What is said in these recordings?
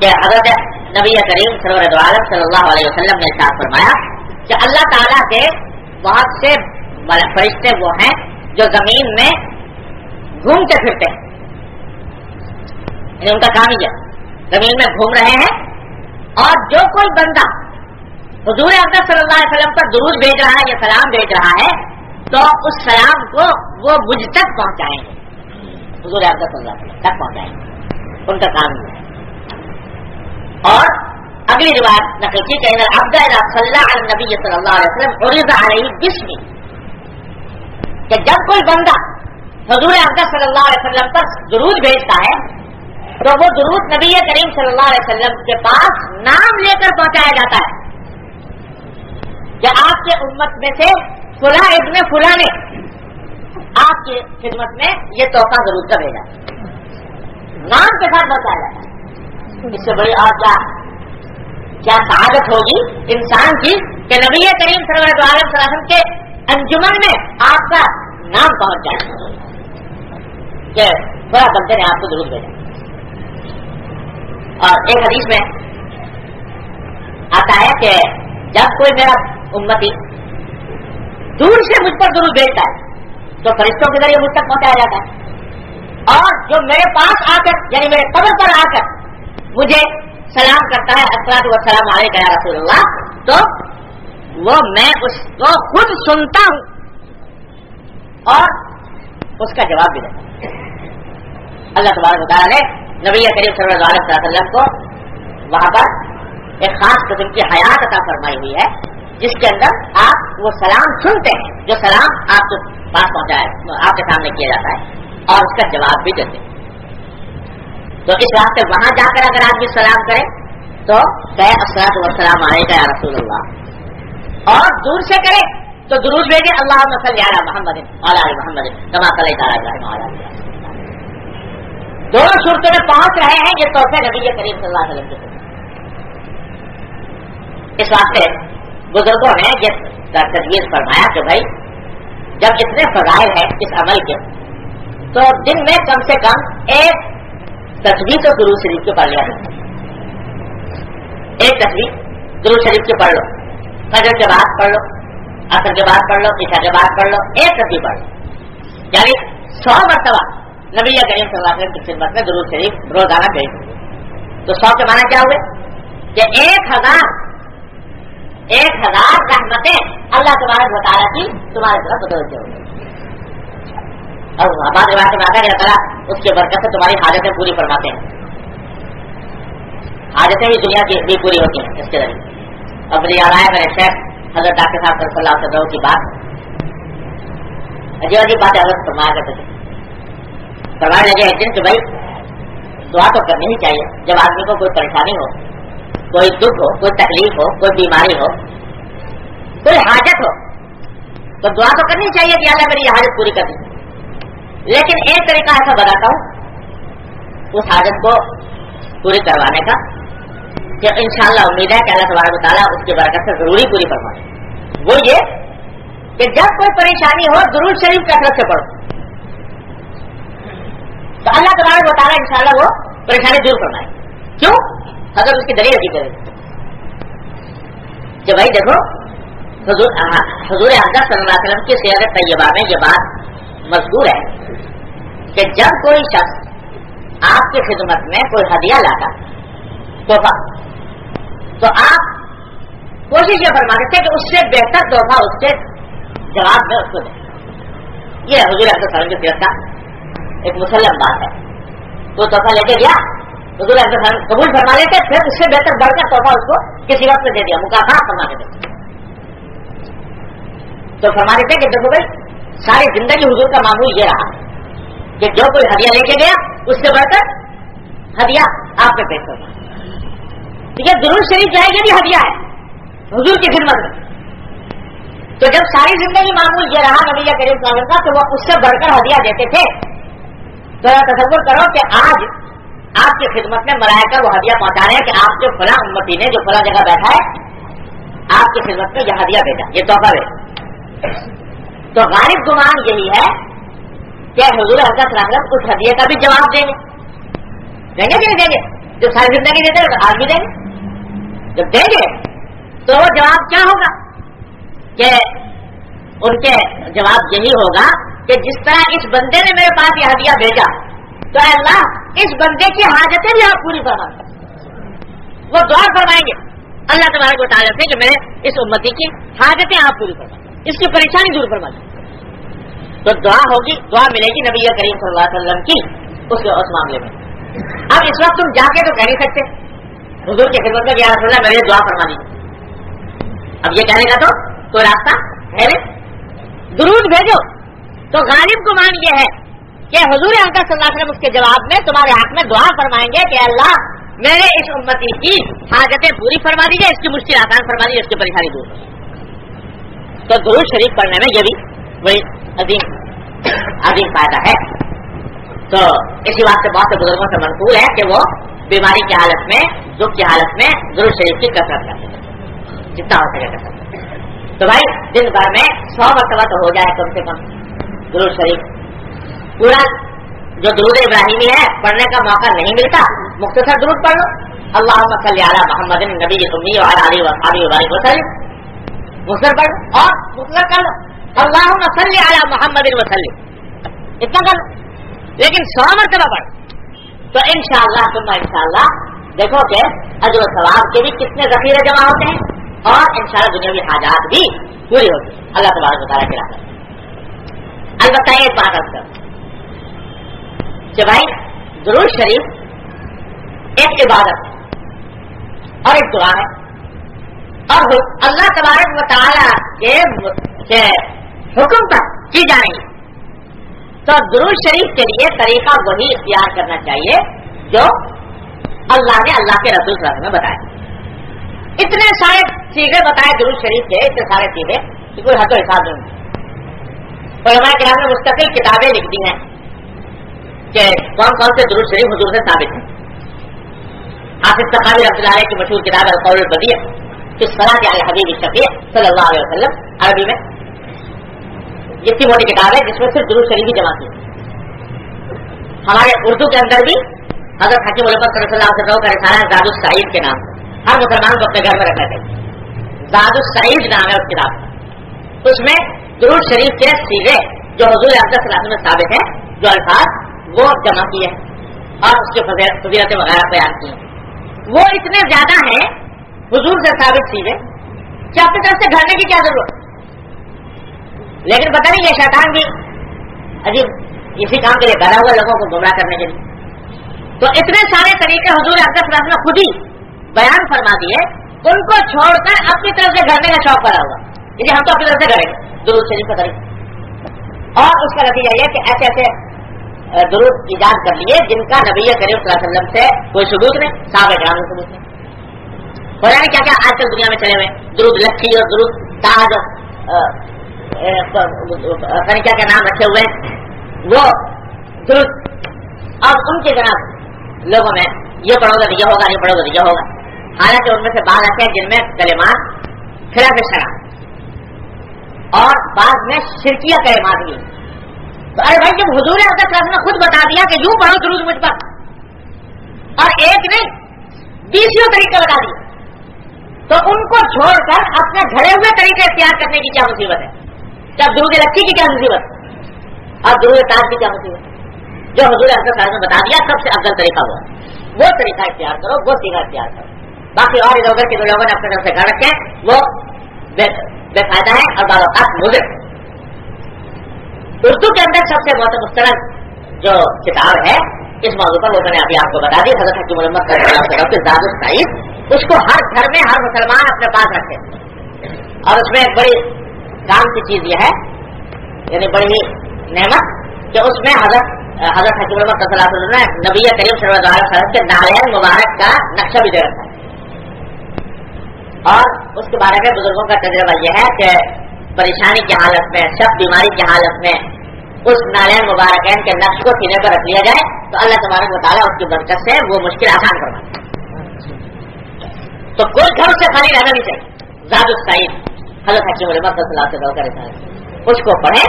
کہ حضرت نبی کریم سرور دو عالم صلی اللہ علیہ وسلم نے ارشاد فرمایا کہ اللہ تعالیٰ کے بہت سے فرشتے وہ ہیں جو زمین میں گھومتے پھرتے ہیں، یعنی ان کا کام ہی ہے زمین میں گھوم رہے ہیں، اور جو کوئی بندہ حضور اقدس صلی اللہ علیہ وسلم پر درود بھیج رہا ہے یا سلام بھیج رہا ہے تو اس سلام کو وہ مجھ تک پہنچائیں گے، حضور اقدس صلی اللہ علیہ وسلم تک پہنچائیں گے، ان کا کام ہے۔ اور اگلی روایت نقل کی کہ العبد اذا صلى على النبي صلی اللہ علیہ وسلم عرض علیہ باسمه، کہ جب کوئی بندہ حضور اقدس صلی اللہ علیہ وسلم پر درود بھیجتا ہے تو وہ درود نبی کریم صلی اللہ علیہ وسلم کے پاس نام لے کر پہنچایا جاتا ہے کہ آپ کے امت میں سے فلاں ابن فلاں نے آپ کی خدمت میں یہ تحفہ ضرور کا بھیجا، نام کے ساتھ بتایا جاتا ہے۔ اس سے بڑی اور کیا سعادت ہوگی انسان کی کہ نبی کریم صلی اللہ علیہ وسلم کے انجمن میں آپ کا نام پہنچ جائے کہ بڑا بندے نے آپ کو ضرور بھیجا۔ اور ایک حدیث میں آتا ہے کہ جب کوئی میرا امتی دور سے مجھ پر ضرور بھیجتا ہے تو فرشتوں کے ذریعے مجھ تک پہنچایا جاتا ہے، اور جو میرے پاس آ کر یعنی میرے قبر پر آ کر مجھے سلام کرتا ہے الصلاۃ والسلام علیک یا رسول اللہ، تو وہ میں اس کو خود سنتا ہوں اور اس کا جواب بھی دیتا ہوں۔ اللہ تبارک و تعالیٰ نے نبی کریم صلی اللہ علیہ وسلم کو وہاں پر ایک خاص قسم کی حیات عطا فرمائی ہوئی ہے جس کے اندر آپ وہ سلام سنتے ہیں جو سلام آپ کے پاس پہنچایا آپ کے سامنے کیا جاتا ہے اور اس کا جواب بھی دیتے ہیں۔ تو اس واسطے وہاں جا کر اگر آدمی سلام کرے تو کہے الصلاۃ والسلام علیک یا رسول اللہ، اور دور سے کرے تو درود بھیجے اللہم صلی علی محمد وعلی آل محمد کما صلیت علی ابراہیم وعلی آل ابراہیم۔ دونوں صورتوں میں پہنچ رہے ہیں یہ تحفے نبی کریم صلی اللہ علیہ وسلم کے۔ اس واسطے بزرگوں نے یہ تجویز فرمایا کہ بھائی جب اتنے فضائل ہیں اس عمل کے تو دن میں کم سے کم ایک تصویر تو درود شریف کے پڑھ لیا، ایک تصویر درود شریف کے پڑھ لو، فجر کے بعد پڑھ لو، عصر کے بعد پڑھ لو، عشاء کے بعد پڑھ لو، ایک تصویر پڑھ لو، یعنی 100 مرتبہ نبی کریم صلی اللہ علیہ وسلم کی خدمت میں درود شریف روزانہ بھیج دو۔ تو 100 کے معنی کیا ہوئے کہ 1000 رحمتیں اللہ تبارک و تعالیٰ کی تمہارے طرف متوجہ ہو گئی، اور بعض روایت میں آتا ہے اللہ تعالیٰ اس کے برکت سے تمہاری حاجتیں پوری فرماتے ہیں، حاجتیں بھی دنیا کی بھی پوری ہوتی ہیں اس کے ذریعے۔ اب مجھے یاد آیا میرے شیخ حضرت ڈاکٹر صاحب صلی اللہ علیہ وسلم کی بات، عجیب عجیب باتیں حضرت فرمایا کرتے تھے۔ فرمایا لگے ایک دن کہ بھائی دعا تو کرنی ہی چاہیے جب آدمی کو کوئی پریشانی ہو، کوئی دکھ ہو، کوئی تکلیف ہو، کوئی بیماری ہو، کوئی حاجت ہو، تو دعا تو کرنی چاہیے کہ اللہ میری یہ حاجت پوری کر دی۔ لیکن ایک طریقہ ایسا بتاتا ہوں اس حاجت کو پوری کروانے کا کہ انشاءاللہ امید ہے کہ اللہ تبارک و تعالیٰ اس کی برکت سے ضروری پوری فرمائے۔ وہ یہ کہ جب کوئی پریشانی ہو درود شریف کثرت سے پڑھو تو اللہ تبارک و تعالیٰ انشاءاللہ وہ پریشانی دور فرمائے۔ کیوں؟ حضرت اس کی دلیل کی کرے کہ بھائی دیکھو حضور اقدس صلی اللہ علیہ وسلم کی سیرت طیبہ میں یہ بات مذکور ہے کہ جب کوئی شخص آپ کی خدمت میں کوئی ہدیہ لاتا تحفہ تو آپ کوشش یہ فرماتے تھے کہ اس سے بہتر تحفہ اس کے جواب میں اس کو دیں۔ یہ حضور اقدس صلی اللہ علیہ وسلم کی سیرت کا ایک مسلم بات ہے۔ تو تحفہ لے کے گیا حضور اقدس صلی اللہ علیہ وسلم قبول فرما لیتے، پھر اس سے بہتر بڑھ کر تحفہ اس کو کسی وقت میں دے دیا، مکافات فرما دیتے۔ تو فرما دیتے کہ دیکھو بھائی ساری زندگی حضور کا معمول یہ رہا کہ جو کوئی ہدیہ لے کے گیا اس سے بڑھ کر ہدیہ آپ پہ پیش کرنا۔ تو یہ درود شریف جو ہے یہ بھی ہدیہ ہے حضور کی خدمت میں۔ تو جب ساری زندگی معمول یہ رہا نبی کریم صلی اللہ علیہ وسلم کا تو وہ اس سے بڑھ کر ہدیہ دیتے تھے، تو تصور کرو کہ آج آپ کی خدمت میں ملائکہ وہ ہدیہ پہنچا رہے ہیں کہ آپ کے فلاں امتی نے جو فلاں جگہ بیٹھا ہے آپ کی خدمت میں یہ ہدیہ بھیجا، یہ تحفہ بھیجا۔ تو غالب گمان یہی ہے کہ حضور اقدس صلی اللہ علیہ وسلم اس ہدیے کا بھی جواب دیں گے کہ نہیں دیں گے؟ جب ساری زندگی دیتے ہیں تو آج بھی دیں گے. جب دیں گے تو وہ جواب کیا ہوگا کہ ان کے جواب یہی ہوگا کہ جس طرح اس بندے نے میرے پاس یہ ہدیہ بھیجا تو اے اللہ اس بندے کی حاجتیں بھی آپ پوری فرما دیں. وہ دعا فرمائیں گے اللہ تبارک و تعالیٰ سے کہ میرے اس امتی کی حاجتیں آپ پوری فرما دیں, اس کی پریشانی دور فرما دیں. تو دعا ہوگی, دعا ملے گی نبی کریم صلی اللہ علیہ وسلم کی اس معاملے میں. اب اس وقت تم جا کے تو کہہ نہیں سکتے حضور کی خدمت میں یا رسول اللہ میرے دعا فرما دیجیے. اب یہ کہنے کا تو کوئی راستہ ہے نہیں. درود بھیجو تو غالب گمان یہ ہے کہ حضور اقدس صلی اللہ علیہ وسلم اس کے جواب میں تمہارے حق میں دعا فرمائیں گے کہ اللہ میرے اس امتی کی حاجتیں پوری فرما دیجیے, اس کی مشکل آسان فرما دیجیے, اس کی پریشانی دور. تو درود شریف پڑھنے میں یہ بھی وہی عظیم فائدہ ہے. تو اسی بات سے بہت سے بزرگوں سے منقول ہے کہ وہ بیماری کی حالت میں, دکھ کی حالت میں درود شریف کی کثرت کرتے ہیں جتنا ہو سکے کثرت. تو بھائی دن بھر میں 100 مرتبہ تو ہو جائے کم سے کم درود شریف. پورا جو درود ابراہیمی ہے پڑھنے کا موقع نہیں ملتا, مختصر درود پڑھ لو. اللہم صلی علی محمد نبی امی وعلی آلہ وصحبہ وبارک وسلم, مختصر پڑھ لو اور مختصر کر لو اللہم صلی علی محمد وسلم, اتنا کر لو. لیکن 100 مرتبہ پڑھ تو انشاءاللہ ثم انشاءاللہ دیکھو کہ اجر و ثواب کے بھی کتنے ذخیرے جمع ہوتے ہیں اور انشاءاللہ دنیاوی حاجات بھی پوری ہوتی ہے اللہ تبارک و تعالیٰ کی رحمت. البتہ ایک بات عرض کروں کہ بھائی درود شریف ایک عبادت ہے اور ایک دعا ہے اور اللہ تبارک و تعالیٰ کے حکم پر کی جا رہی ہے. تو درود شریف کے لیے طریقہ وہی اختیار کرنا چاہیے جو اللہ نے اللہ کے رسول صلی اللہ علیہ وسلم میں بتایا. اتنے سارے سیغے بتائے درود شریف کے, اتنے سارے سیغے کہ کوئی حد و حساب نہیں. علماء کرام نے مستقل کتابیں لکھ دی ہیں کہ کون کون سے درود شریف حضور سے ثابت ہیں. حافظ سخاوی رحمۃ اللہ علیہ کی مشہور کتاب القول البدیع فی الصلاۃ علی الحبیب الشفیع صلی اللہ علیہ وسلم, عربی میں اتنی موٹی کتاب ہے جس میں صرف درود شریف ہی جمع کی. ہمارے اردو کے اندر بھی حضرت حکیم علامہ صلی اللہ علیہ وسلم کا رسالہ زاد السعید کے نام ہر مسلمان کو اپنے گھر میں رکھنا چاہیے. زاد السعید نام ہے اس کتاب. اس میں درود شریف کے سیغے جو حضور اقدس صلی اللہ علیہ وسلم میں ثابت ہیں, جو الفاظ وہ جمع کیے اور اس کے فضیلتیں وغیرہ بیان کی ہیں. وہ اتنے زیادہ ہیں حضور سے ثابت سیغے کہ اپنی طرف سے گھرنے کی کیا ضرورت. لیکن پتہ نہیں یہ شیطان بھی عجیب اسی کام کے لیے پیدا ہوا لوگوں کو گمراہ کرنے کے لیے. تو اتنے سارے طریقے حضور اقدس صلی اللہ علیہ وسلم خود ہی بیان فرما دیے, ان کو چھوڑ کر اپنی طرف سے گھرنے کا شوق پیدا ہوا کہ ہم تو اپنی طرف سے کریں گے درود شریف کا طریقہ. اور اس کا نتیجہ یہ کہ ایسے ایسے درود ایجاد کر لیے جن کا نبی کریم صلی اللہ علیہ وسلم سے کوئی ثبوت نہیں, صحابہ کرام سے ثبوت نہیں. ہو رہا ہے کیا کیا آج کل دنیا میں چلے ہوئے درود لکھی اور درود تاج کیا کیا نام رکھے ہوئے ہیں وہ درود. اب ان کے جناب لوگوں میں یہ پڑھو گے یہ ہوگا, یہ پڑھو گے یہ ہوگا. حالانکہ ان میں سے بعض ایسے ہیں جن میں کلمات خلاف شرع اور بعض میں شرکیہ کلمات بھی. تو ارے بھائی جب حضور اقدس نے خود بتا دیا کہ یوں پڑھو درود مجھ پر, اور ایک نہیں 20 طریقے بتا دیے, تو ان کو چھوڑ کر اپنے گھڑے ہوئے طریقے اختیار کرنے کی کیا مصیبت ہے. کیا درود لکی کی کیا مصیبت اور درود تاج کی کیا مصیبت. جو حضور اقدس نے بتا دیا سب سے افضل طریقہ وہ طریقہ اختیار کرو, وہ سیدھا اختیار کرو. باقی اور ادھر ادھر کے جو لوگوں نے اپنے طرف سے گھر رکھے وہ بے فائدہ ہے اور بعض اوقات مضر. اردو کے اندر سب سے بہت مستند جو کتاب ہے اس موضوع پر وہ میں نے ابھی آپ کو بتا دی, حضرت حکیم علامہ صلی اللہ علیہ وسلم زاد السعید. اس کو ہر گھر میں ہر مسلمان اپنے پاس رکھے, اور اس میں ایک بڑی کام کی چیز یہ ہے, یعنی بڑی نعمت کہ اس میں حضرت حکیم علامہ صلی اللہ علیہ وسلم نے نبی کریم صلی اللہ علیہ وسلم کے نالین مبارک کا نقشہ بھی دے رکھا ہے. اور اس کے بارے میں بزرگوں کا تجربہ یہ ہے کہ پریشانی کی حالت میں, سب بیماری کی حالت میں اس نالین مبارکین کے نقش کو سینے پر رکھ لیا جائے تو اللہ تبارک و تعالیٰ اس کی برکت سے وہ مشکل آسان کروا دے. تو کوئی گھر سے خالی رہنا نہیں چاہیے. زاد السعید حضرت حکیم علامہ صلی اللہ علیہ وسلم کا رسالہ, اس کو پڑھیں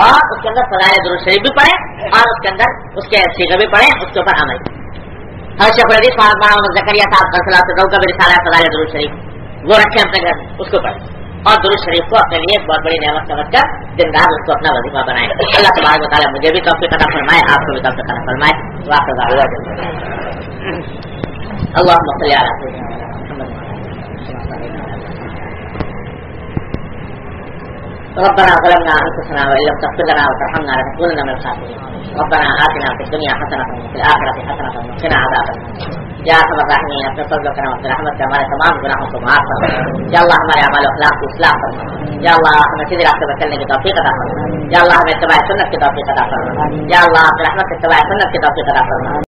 اور اس کے اندر فضائل درود شریف بھی پڑھیں اور اس کے اندر اس کے سیغے بھی پڑھیں, اس کے اوپر عمل. اور شیخ الحدیث محمد زکریا صاحب صلاۃ الروح کا بھی رسالہ ہے فضائل درود شریف، وہ رکھے اپنے گھر، اس کو پڑھیں اور درود شریف کو اپنے لیے ایک بہت بڑی نعمت سمجھ کر دن رات اس کو اپنا وظیفہ بنائیں۔ اللہ تبارک و تعالیٰ مجھے بھی توفیق عطا فرمائے، آپ کو بھی توفیق عطا فرمائے۔ واخر دعوانا اللهم صل على سيدنا محمد ربنا ظلمنا انفسنا وان لم تغفر لنا وترحمنا لنكونن من الخاسرين ربنا آتنا في الدنيا حسنة وفي الآخرة حسنة وقنا عذاب النار یا ارحم الراحمین اپنے فضل و کرم اپنے رحمت سے ہمارے تمام گناہوں کو معاف فرما، یا اللہ ہمارے اعمال و اخلاق کو اصلاح فرما، یا اللہ ہمیں سیدھے راستے پر چلنے کی توفیق عطا فرما، یا اللہ ہمیں اتباع سنت کی توفیق عطا فرما، یا اللہ اپنے رحمت سے اتباع سنت کی توفیق عطا فرما۔